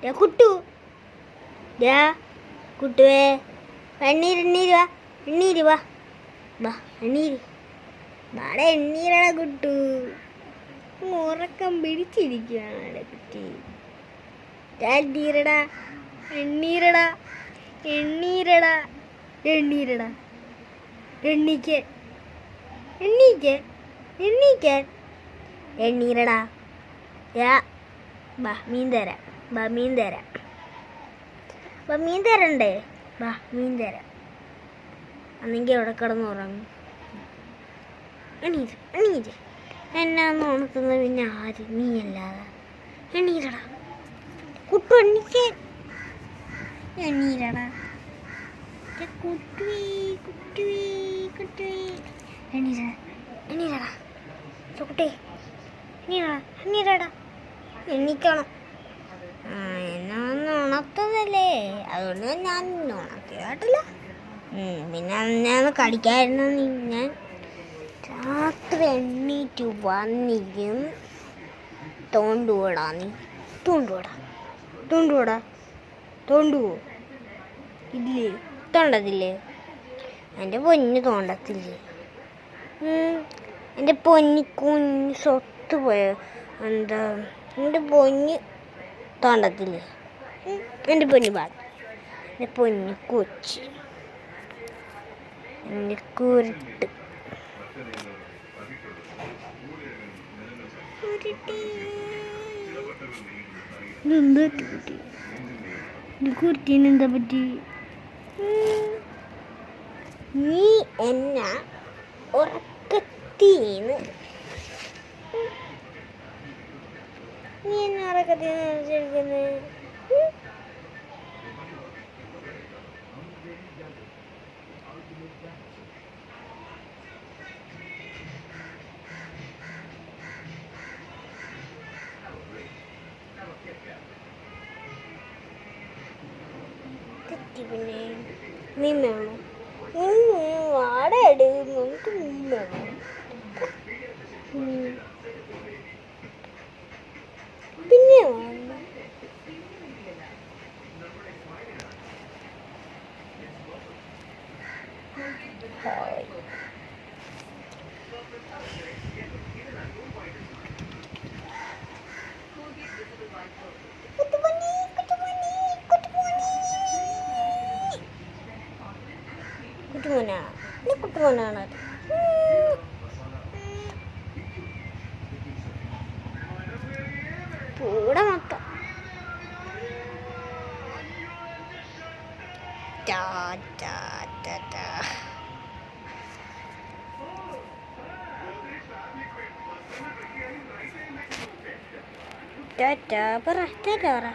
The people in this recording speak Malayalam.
കുട്ടു കുട്ടുവേ എണ്ണീര് വാ എണ്ണീര് വാ വാ എണ്ണീര് വാടെ എണ്ണീരടാ കുട്ടു. ഉറക്കം പിടിച്ചിരിക്കുകയാണ് കുട്ടി. എണ്ണീരടാ എണ്ണീരടാ എണ്ണീരടാ എണ്ണീരടാ എണ്ണീക്ക് എണ്ണീക്ക് എണ്ണീക്ക് എണ്ണീരടാ. വാ മീൻ തരാം. വാ മീൻ തരാം. വാ മീൻ തരണ്ടേ? വാ മീൻ തരാം. അന്നെങ്കിൽ അവിടെ കിടന്ന് ഉറങ്ങും. എണീര് എണീര്. എന്നാന്ന് ഉണക്കുന്നത് പിന്നെ ആര്? നീ അല്ലാതെ. എണീരടാ കുട്ടു എണ്ണീക്ക്. എണ്ണീരടാ കുട്ടുവേ കുട്ടുവേ കുട്ടുവേ. എണ്ണീര എണ്ണീരടാ കുട്ടേ എണ്ണീരടാ എണ്ണീരടാ എണ്ണീക്കണം. എന്നെ ഒന്ന് ഉണർത്തതല്ലേ, അതുകൊണ്ട് ഞാൻ ഉണർത്തിയായിട്ടില്ല. പിന്നെ അന്ന് കടിക്കായിരുന്നു. ഞാൻ രാത്രി എണ്ണീറ്റ് വന്നിരും. തോണ്ടുകൂടാ നീ. തോണ്ടുകൂടാ തോണ്ടുകൂടാ തോണ്ടുവോ? ഇല്ലേ തോണ്ടത്തില്ലേ? എൻ്റെ പൊന്ന് തോണ്ടത്തില്ലേ? എൻ്റെ പൊന്നി കുഞ്ഞ് സ്വത്ത് പോയോ? എന്താ എൻ്റെ പൊന്ന് തോണ്ടത്തില്ലേ? എൻ്റെ പൊന്ന് ബാഗ്, എൻ്റെ പൊന്ന് കൊച്ച്, എൻ്റെ കുരുട്ട് എന്താ പറ്റി? കുരുട്ടിനെന്താ പറ്റി? നീ എന്നെ ഉറക്കത്തീന്ന് വിളിച്ചിരിക്കുന്നത്? പിന്നെ മീൻ വേണോ? വാടകയുടെ നമുക്ക് മീൻ വേണം. പിന്നെ കുട്ടുമോനാണ്. കൂടെ മൊത്തം പറ.